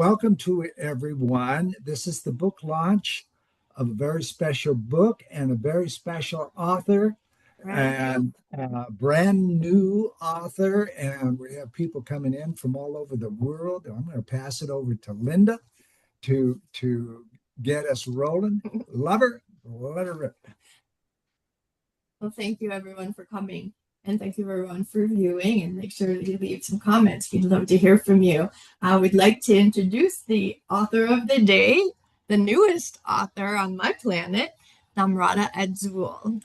welcome to everyone. This is the book launch of a very special book and a very special author, and a brand new author. And we have people coming in from all over the world. I'm going to pass it over to Linda to get us rolling. Love her. Let her rip. Well, thank you everyone for coming. And thank you everyone for viewing, and make sure that you leave some comments. We'd love to hear from you. We'd like to introduce the author of the day, the newest author on my planet, Namrata Adsul.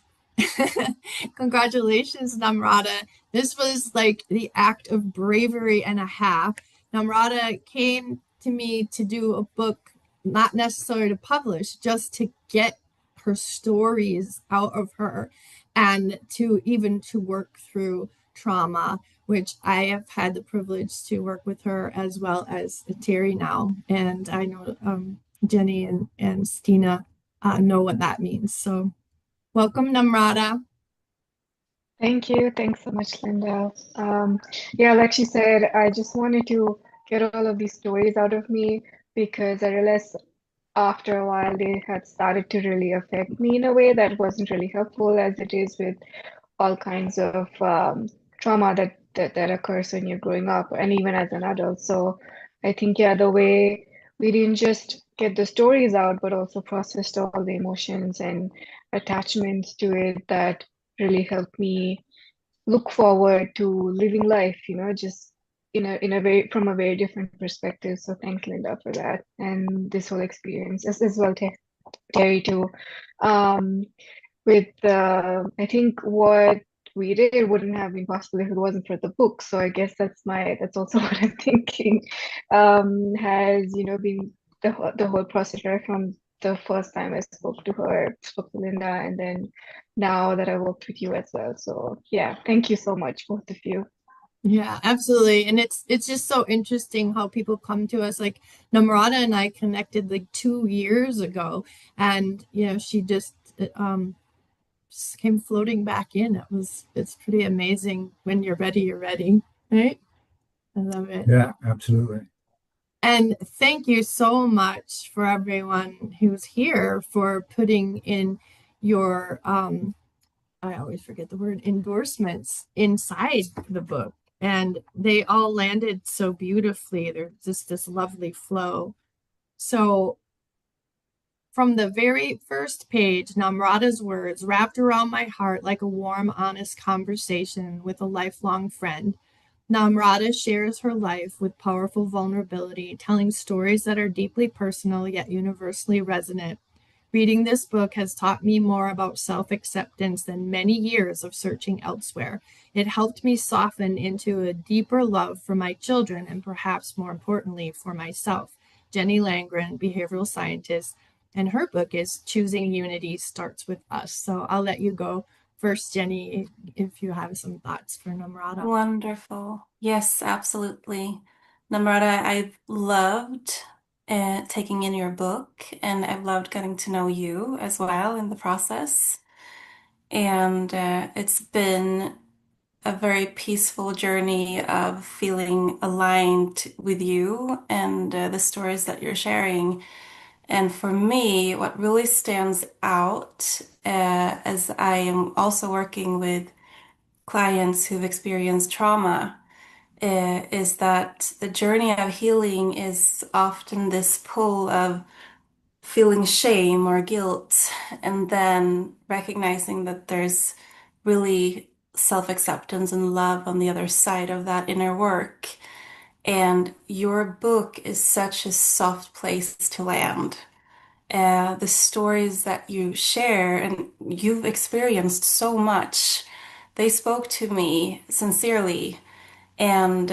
Congratulations, Namrata. This was like the act of bravery and a half. Namrata came to me to do a book, not necessarily to publish, just to get her stories out of her and to work through trauma, which I have had the privilege to work with her as well as Terry now. And I know Jenny and Stina know what that means. So welcome, Namrata. Thank you. Thanks so much, Linda. Yeah, like she said, I just wanted to get all of these stories out of me because I realized after a while they had started to really affect me in a way that wasn't really helpful, as it is with all kinds of trauma that occurs when you're growing up and even as an adult. So I think, yeah, the way we didn't just get the stories out, but also processed all the emotions and attachments to it that really helped me look forward to living life, just in a very from a very different perspective. So thanks, Linda, for that and this whole experience, as well, Terry too. Um, with I think what we did wouldn't have been possible if it wasn't for the book. So I guess that's also what I'm thinking. Has been the whole process right from the first time I spoke to Linda, and then now that I worked with you as well. So yeah, thank you so much, both of you. Yeah, absolutely. And it's just so interesting how people come to us. Like Namrata and I connected like 2 years ago, and she just came floating back in. It's pretty amazing. When you're ready, right? I love it. Yeah, absolutely. And thank you so much for everyone who's here for putting in your I always forget the word, endorsements inside the book. And they all landed so beautifully. There's just this lovely flow. So from the very first page, Namrata's words wrapped around my heart like a warm, honest conversation with a lifelong friend. Namrata shares her life with powerful vulnerability, telling stories that are deeply personal yet universally resonant. Reading this book has taught me more about self acceptance than many years of searching elsewhere. It helped me soften into a deeper love for my children and perhaps more importantly for myself. Jenny Langren, behavioral scientist, and her book is Choosing Unity Starts With Us. So I'll let you go first, Jenny, if you have some thoughts for Namrata. Wonderful. Yes, absolutely. Namrata, I've loved taking in your book, and I've loved getting to know you as well in the process. And it's been a very peaceful journey of feeling aligned with you and the stories that you're sharing. And for me, what really stands out as I am also working with clients who've experienced trauma is that the journey of healing is often this pull of feeling shame or guilt, and then recognizing that there's really self-acceptance and love on the other side of that inner work. And your book is such a soft place to land. The stories that you share, and you've experienced so much, they spoke to me sincerely and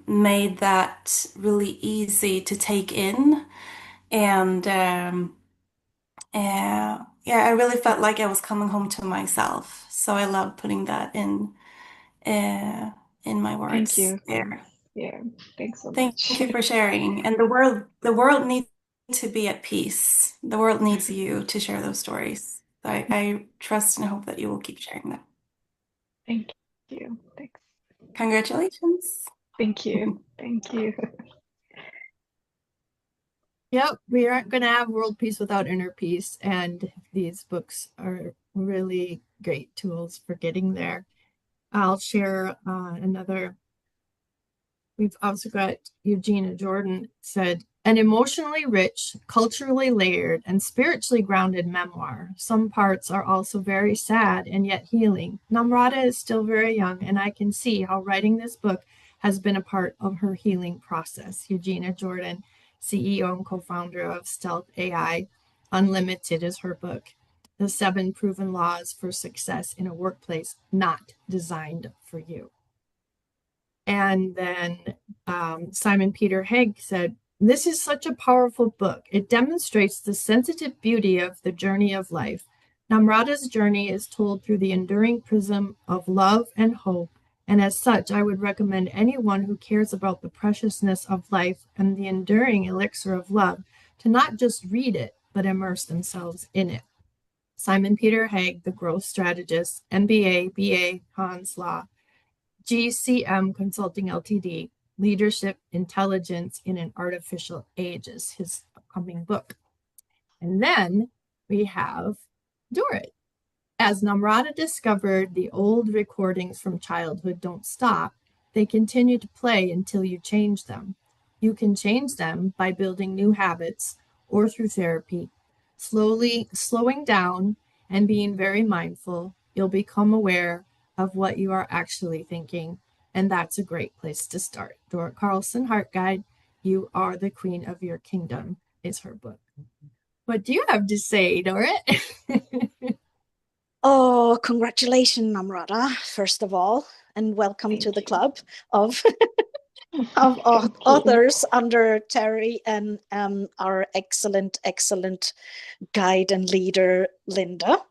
made that really easy to take in. And yeah, I really felt like I was coming home to myself. So I love putting that in my Thank words you. there. Yeah, thanks so Thank much. you for sharing. And the world needs to be at peace. The world needs you to share those stories. So I trust and hope that you will keep sharing them. Thank you. Thanks. Congratulations. Thank you. Thank you. Yep, we aren't going to have world peace without inner peace, and these books are really great tools for getting there. I'll share another. We've also got Eugenia Jordan said, an emotionally rich, culturally layered, and spiritually grounded memoir. Some parts are also very sad and yet healing. Namrata is still very young, and I can see how writing this book has been a part of her healing process. Eugenia Jordan, CEO and co-founder of Stealth AI Unlimited, is her book. The 7 Proven Laws for Success in a Workplace Not Designed for You. And then Simon Peter Haig said, this is such a powerful book. It demonstrates the sensitive beauty of the journey of life. Namrata's journey is told through the enduring prism of love and hope. And as such, I would recommend anyone who cares about the preciousness of life and the enduring elixir of love to not just read it, but immerse themselves in it. Simon Peter Haig, the growth strategist, MBA, BA, Hans Law, GCM Consulting Ltd, Leadership Intelligence in an Artificial Age is his upcoming book. And then we have Dorit. As Namrata discovered, the old recordings from childhood don't stop. They continue to play until you change them. You can change them by building new habits or through therapy. Slowly slowing down and being very mindful, you'll become aware of what you are actually thinking. And that's a great place to start. Dorit Carlson, Heart Guide, You Are the Queen of Your Kingdom is her book. What do you have to say, Dorit? Oh, congratulations, Namrata, first of all, and welcome to the club of authors under Terry and our excellent guide and leader, Linda.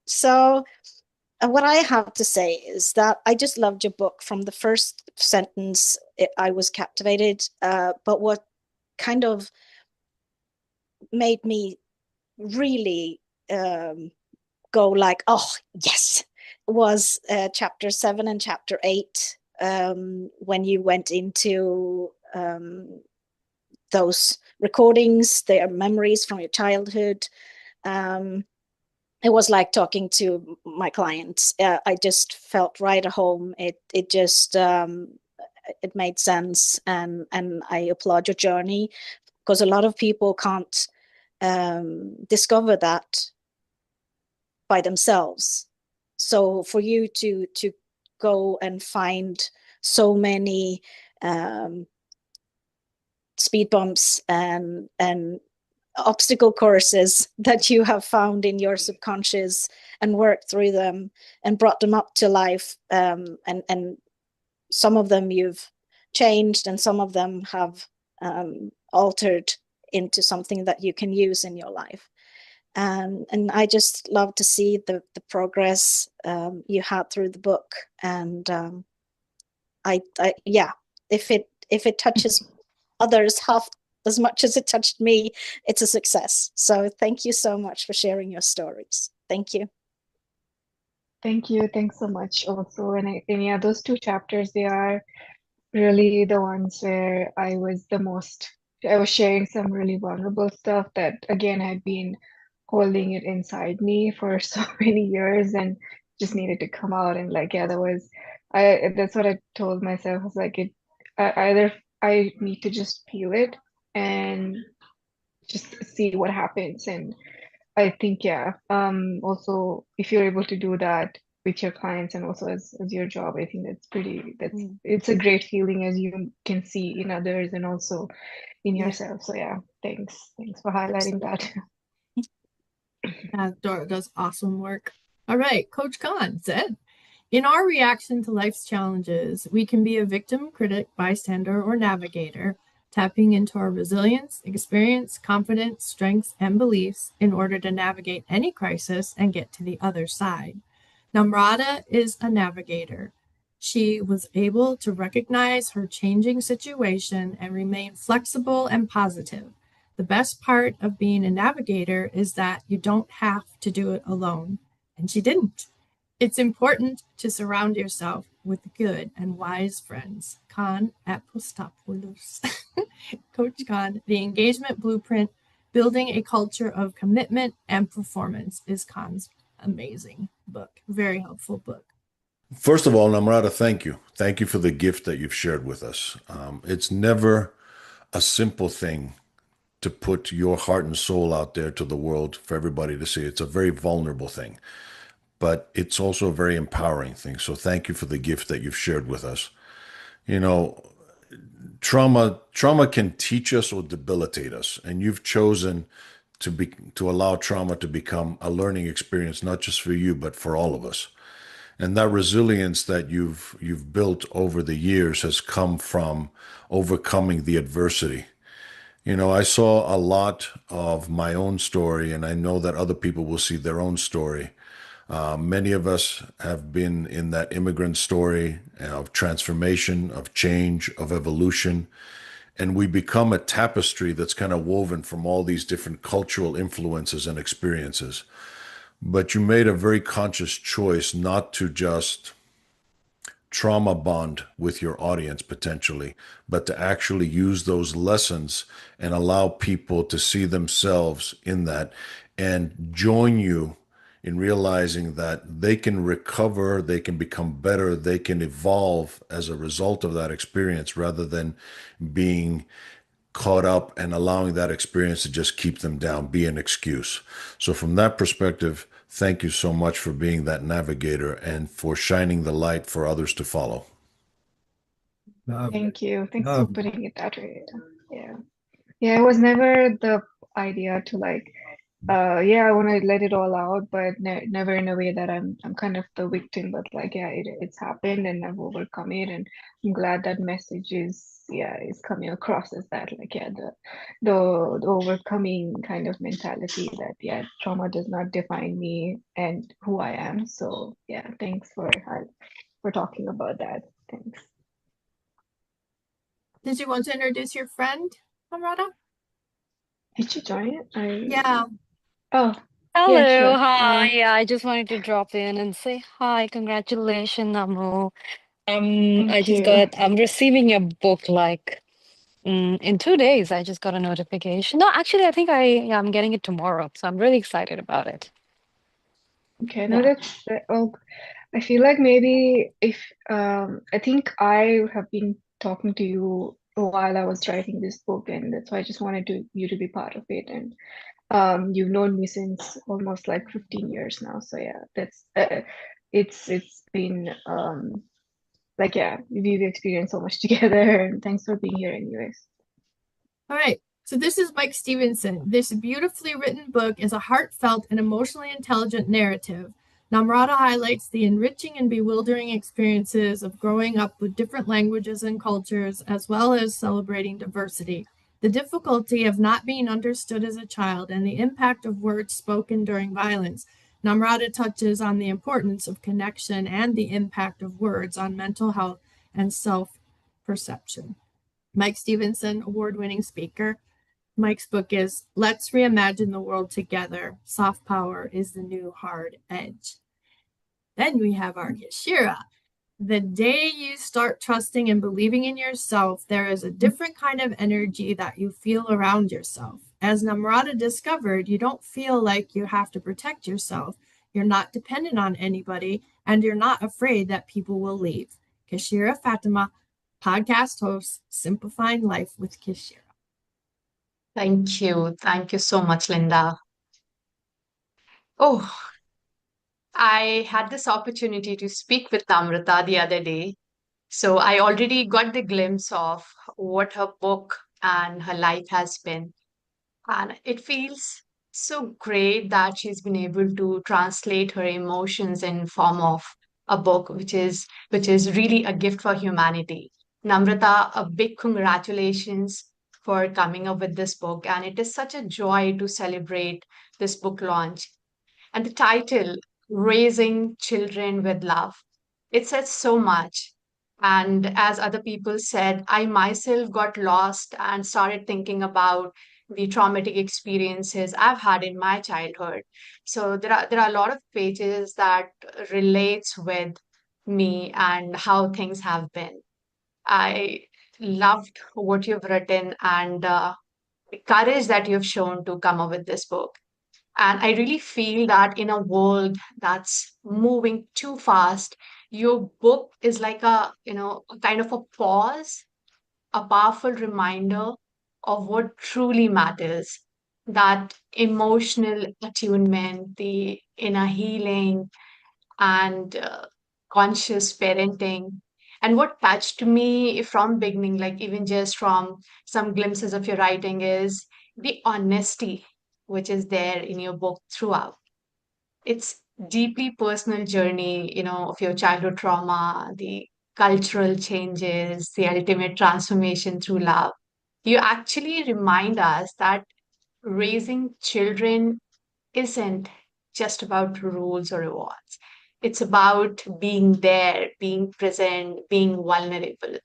So what I have to say is that I just loved your book. From the first sentence, I was captivated. But what kind of made me really go like, oh, yes, was chapter 7 and chapter 8, when you went into those recordings, their memories from your childhood. It was like talking to my clients. I just felt right at home. It just it made sense, and I applaud your journey, because a lot of people can't discover that by themselves. So for you to go and find so many speed bumps and obstacle courses that you have found in your subconscious and worked through them and brought them up to life, and some of them you've changed and some of them have altered into something that you can use in your life. And I just love to see the progress you had through the book. And I yeah, if it touches others half as much as it touched me, it's a success. So thank you so much for sharing your stories. Thank you. Thank you. Thanks so much also. And yeah, those 2 chapters, they are really the ones where I was sharing some really vulnerable stuff that, again, had been holding it inside me for so many years and just needed to come out. And like, yeah, that's what I told myself. I was like, either I need to just feel it and just see what happens. And I think, yeah, also if you're able to do that with your clients and also as your job, I think it's a great feeling, as you can see in others and also in yourself. So yeah, thanks for highlighting that. Dora does awesome work. All right, Coach Khan said, in our reaction to life's challenges, we can be a victim, critic, bystander, or navigator, tapping into our resilience, experience, confidence, strengths, and beliefs in order to navigate any crisis and get to the other side. Namrata is a navigator. She was able to recognize her changing situation and remain flexible and positive. The best part of being a navigator is that you don't have to do it alone. And she didn't. It's important to surround yourself with good and wise friends. Khan Apostopoulos. Coach Khan, The Engagement Blueprint, Building a Culture of Commitment and Performance is Khan's amazing book. Very helpful book. First of all, Namrata, thank you. Thank you for the gift that you've shared with us. It's never a simple thing to put your heart and soul out there to the world for everybody to see. It's a very vulnerable thing, but it's also a very empowering thing. So thank you for the gift that you've shared with us. You know, trauma can teach us or debilitate us, and you've chosen to allow trauma to become a learning experience, not just for you, but for all of us. And that resilience that you've built over the years has come from overcoming the adversity. You know, I saw a lot of my own story, and I know that other people will see their own story. Many of us have been in that immigrant story of transformation, of change, of evolution, and we become a tapestry that's kind of woven from all these different cultural influences and experiences. But you made a very conscious choice not to just trauma bond with your audience potentially, but to actually use those lessons and allow people to see themselves in that and join you in realizing that they can recover, they can become better, they can evolve as a result of that experience rather than being caught up and allowing that experience to just keep them down, be an excuse. So from that perspective, thank you so much for being that navigator and for shining the light for others to follow. Thank you. Thanks for Love. putting it that way. Yeah. Yeah, it was never the idea to like, yeah, I want to let it all out, but never in a way that I'm kind of the victim, but like, yeah, it's happened and I've overcome it, and I'm glad that message is coming across as that, like, yeah, the overcoming kind of mentality that, yeah, trauma does not define me and who I am. So yeah, thanks for talking about that. Thanks. Did you want to introduce your friend, Namrata? Did you join it? Yeah. Oh, Hello, yeah, sure. hi. Yeah, I just wanted to drop in and say hi. Congratulations, Namu. Thank you. I'm receiving your book like in 2 days. I just got a notification. No, actually, I think I'm getting it tomorrow. So I'm really excited about it. Okay, no, Yeah. well, I feel like maybe if I think I have been talking to you while I was writing this book, and that's why I just wanted you to be part of it. And you've known me since almost like 15 years now. So yeah, that's it's been like, yeah, we've experienced so much together, and thanks for being here anyways. All right. So this is Mike Stevenson. This beautifully written book is a heartfelt and emotionally intelligent narrative. Namrata highlights the enriching and bewildering experiences of growing up with different languages and cultures, as well as celebrating diversity, the difficulty of not being understood as a child, and the impact of words spoken during violence. Namrata touches on the importance of connection and the impact of words on mental health and self-perception. Mike Stevenson, award-winning speaker. Mike's book is Let's Reimagine the World Together. Soft Power is the New Hard Edge. Then we have our Kashira. The day you start trusting and believing in yourself, there is a different kind of energy that you feel around yourself. As Namrata discovered, you don't feel like you have to protect yourself. You're not dependent on anybody, and you're not afraid that people will leave. Kashira Fatima, podcast host, Simplifying Life with Kashira. Thank you. Thank you so much, Linda. Oh, I had this opportunity to speak with Namrata the other day. So I already got the glimpse of what her book and her life has been. And it feels so great that she's been able to translate her emotions in form of a book, which is really a gift for humanity. Namrata, a big congratulations for coming up with this book. And it is such a joy to celebrate this book launch. And the title, Raising Children with Love, it says so much. And as other people said, I myself got lost and started thinking about the traumatic experiences I've had in my childhood. So there are a lot of pages that relates with me and how things have been. I loved what you've written and the courage that you've shown to come up with this book. And I really feel that in a world that's moving too fast, your book is like a kind of a pause, a powerful reminder of what truly matters, that emotional attunement, the inner healing, and conscious parenting. And what touched me from beginning, like even just from some glimpses of your writing, is the honesty which is there in your book throughout. It's deeply personal journey, of your childhood trauma, the cultural changes, the ultimate transformation through love. You actually remind us that raising children isn't just about rules or rewards. It's about being there, being present, being vulnerable.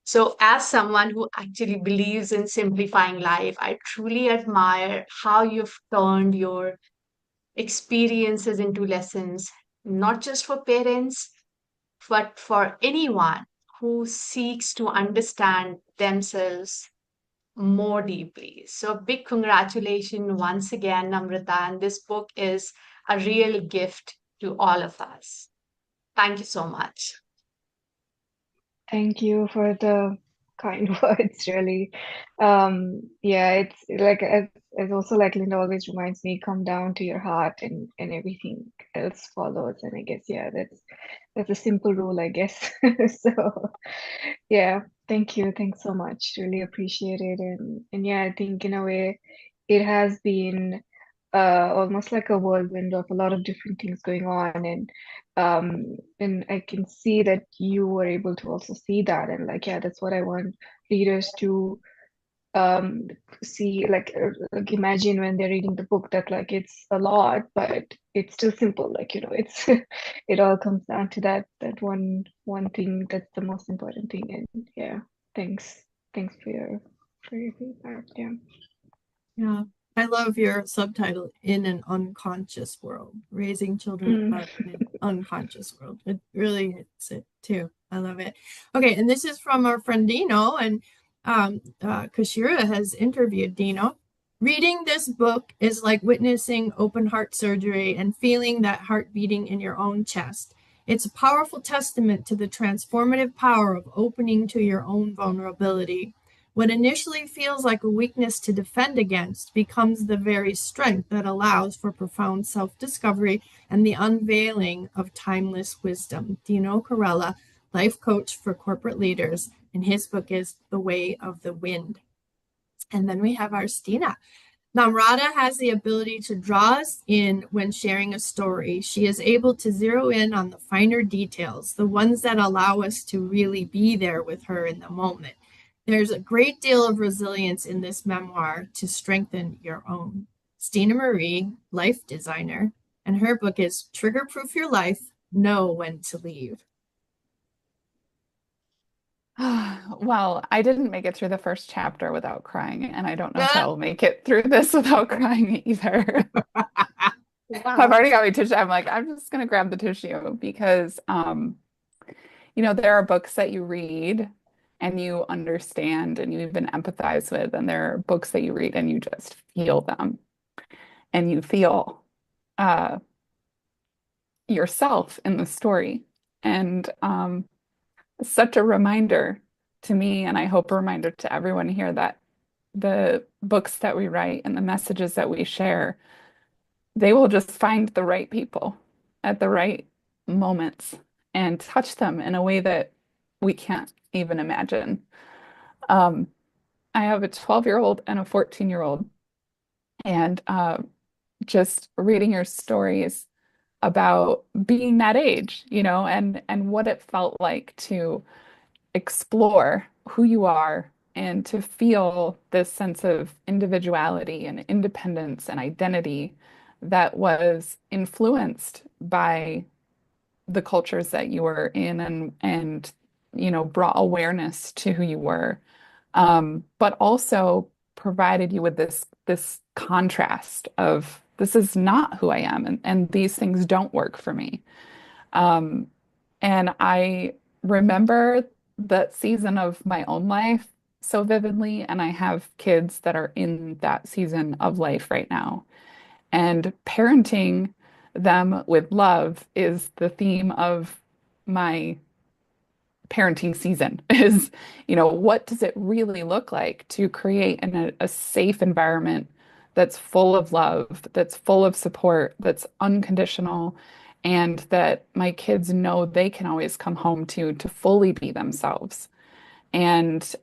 So, as someone who actually believes in simplifying life, I truly admire how you've turned your experiences into lessons, not just for parents, but for anyone who seeks to understand themselves more deeply. So, big congratulations once again, Namrata. And this book is a real gift to all of us. Thank you so much. Thank you for the kind words, really. Yeah, it's like as also like Linda always reminds me, come down to your heart and everything else follows. And I guess yeah, that's a simple rule, I guess. So yeah, thank you. Thanks so much. Really appreciate it. And yeah, I think in a way it has been almost like a whirlwind of a lot of different things going on. And I can see that you were able to also see that. And like, yeah, that's what I want readers to um see, like imagine when they're reading the book that like it's a lot, but it's still simple. Like, it's it all comes down to that one thing that's the most important thing. And yeah, thanks for your feedback. Yeah. Yeah. I love your subtitle, In an Unconscious World, Raising Children Mm. Apart in an Unconscious World. It really hits it too. I love it. Okay, and this is from our friend Dino, and Kashira has interviewed Dino. Reading this book is like witnessing open heart surgery and feeling that heart beating in your own chest. It's a powerful testament to the transformative power of opening to your own vulnerability. What initially feels like a weakness to defend against becomes the very strength that allows for profound self discovery and the unveiling of timeless wisdom. Dino Corella, life coach for corporate leaders, and his book is The Way of the Wind. And then we have our Stina. Namrata has the ability to draw us in when sharing a story. She is able to zero in on the finer details, the ones that allow us to really be there with her in the moment. There's a great deal of resilience in this memoir to strengthen your own. Stina Marie, life designer, and her book is Trigger Proof Your Life, Know When to Leave. Well, I didn't make it through the first chapter without crying, and I don't know if I'll make it through this without crying either. I've already got my tissue. I'm like, I'm just gonna grab the tissue because there are books that you read and you understand and you even empathize with, and there are books that you read and you just feel them and you feel yourself in the story. And such a reminder to me, and I hope a reminder to everyone here, that the books that we write and the messages that we share, they will just find the right people at the right moments and touch them in a way that we can't even imagine. Um, I have a 12-year-old and a 14-year-old, and just reading your stories about being that age, and what it felt like to explore who you are and to feel this sense of individuality and independence and identity that was influenced by the cultures that you were in, and brought awareness to who you were, but also provided you with this contrast of, this is not who I am, and these things don't work for me. And I remember that season of my own life so vividly, and I have kids that are in that season of life right now. And parenting them with love is the theme of my parenting season is, what does it really look like to create a safe environment that's full of love, that's full of support, that's unconditional, and that my kids know they can always come home to fully be themselves. And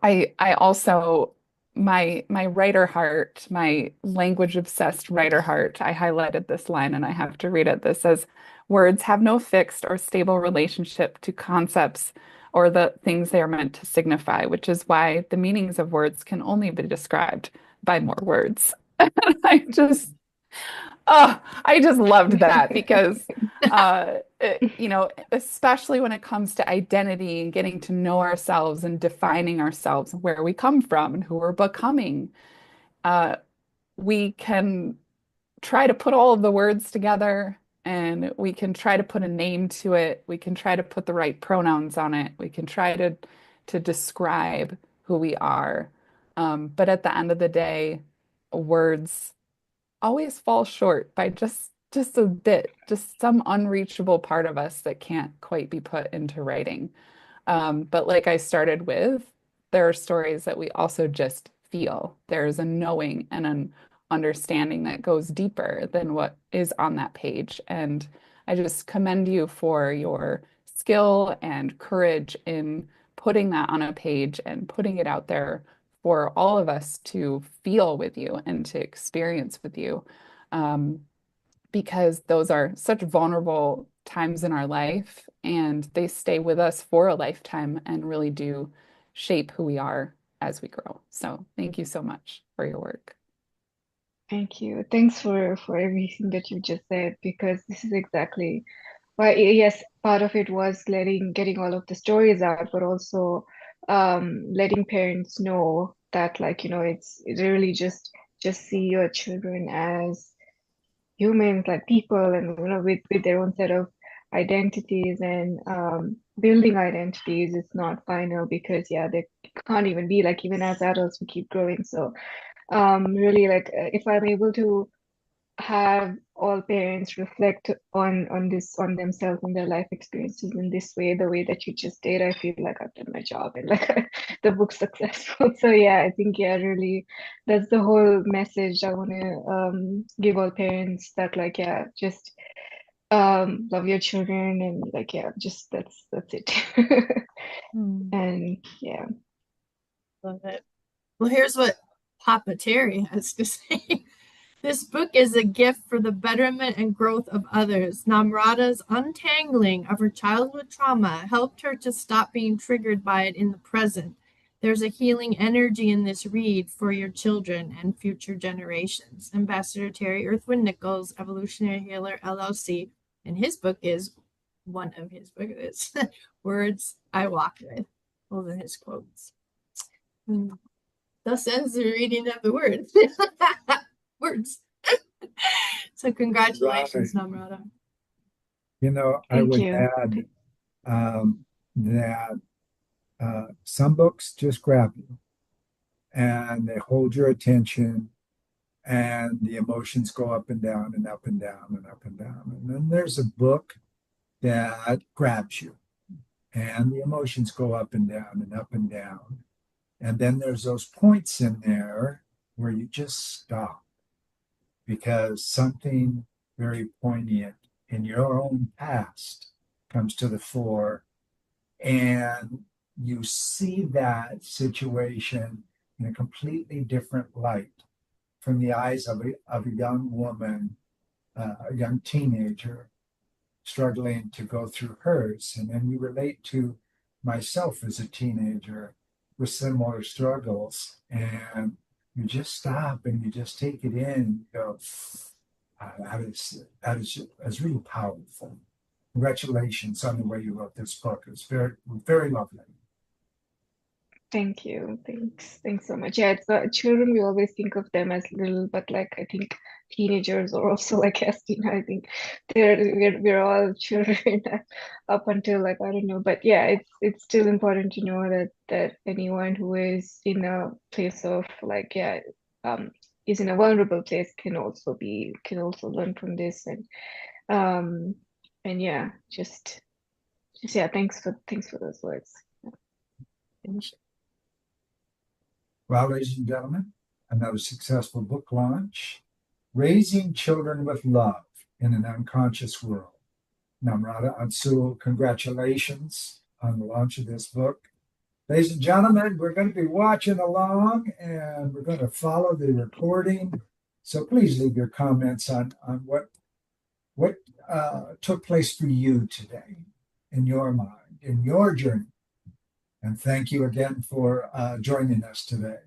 I also my writer heart, my language obsessed writer heart, I highlighted this line and I have to read it. This says, words have no fixed or stable relationship to concepts or the things they are meant to signify, which is why the meanings of words can only be described by more words. I just Oh, I just loved that because, especially when it comes to identity and getting to know ourselves and defining ourselves, where we come from and who we're becoming, uh, we can try to put all of the words together and we can try to put a name to it. We can try to put the right pronouns on it. We can try to describe who we are. But at the end of the day, words always fall short by just a bit, just some unreachable part of us that can't quite be put into writing. But like I started with, there are stories that we also just feel. There's a knowing and an understanding that goes deeper than what is on that page. And I just commend you for your skill and courage in putting that on a page and putting it out there for all of us to feel with you and to experience with you. Um, because those are such vulnerable times in our life and they stay with us for a lifetime and really do shape who we are as we grow. So thank you so much for your work. Thank you. Thanks for everything that you just said, because this is exactly why, yes, part of it was getting all of the stories out, but also letting parents know that, like, it's really just see your children as humans, like people, and with their own set of identities, and building identities is not final, because yeah, they can't even be like, even as adults we keep growing. So really, like, if I'm able to have all parents reflect on themselves and their life experiences in this way, the way that you just did, I feel like I've done my job and like the book's successful. So yeah, I think, yeah, really, that's the whole message I want to give all parents, that, like, yeah, just love your children, and like, yeah, just that's it. Mm. And yeah. Love it. Well, here's what Papa Terry has to say. This book is a gift for the betterment and growth of others. Namrata's untangling of her childhood trauma helped her to stop being triggered by it in the present. There's a healing energy in this read for your children and future generations. Ambassador Terry Earthwind Nichols, Evolutionary Healer LLC, and his book is one of his books, Words I Walk With. Those are his quotes. Thus ends the reading of the words. Words. So congratulations, Namrata. I Thank would you. add that some books just grab you and they hold your attention and the emotions go up and down and up and down and up and down. And then there's a book that grabs you and the emotions go up and down and up and down. And then there's those points in there where you just stop because something very poignant in your own past comes to the fore, and you see that situation in a completely different light from the eyes of a young woman, a young teenager struggling to go through hers. And then you relate to myself as a teenager with similar struggles. And you just stop and you just take it in and go, that is really powerful. Congratulations on the way you wrote this book. It's very, very lovely. Thank you. Thanks so much. Yeah, it's children, we always think of them as little, but like I think teenagers are also like Estina. I think we're all children up until like I don't know. But yeah, it's still important to know that anyone who is in a place of like is in a vulnerable place can also learn from this and yeah, just yeah, thanks for those words. Well, ladies and gentlemen, another successful book launch, Raising Children with Love in an Unconscious World. Namrata Adsul, congratulations on the launch of this book. Ladies and gentlemen, we're going to be watching along and we're going to follow the recording. So please leave your comments on what took place for you today in your mind, in your journey. And thank you again for joining us today.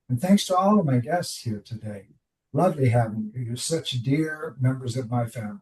And thanks to all of my guests here today. Lovely having you. You're such dear members of my family.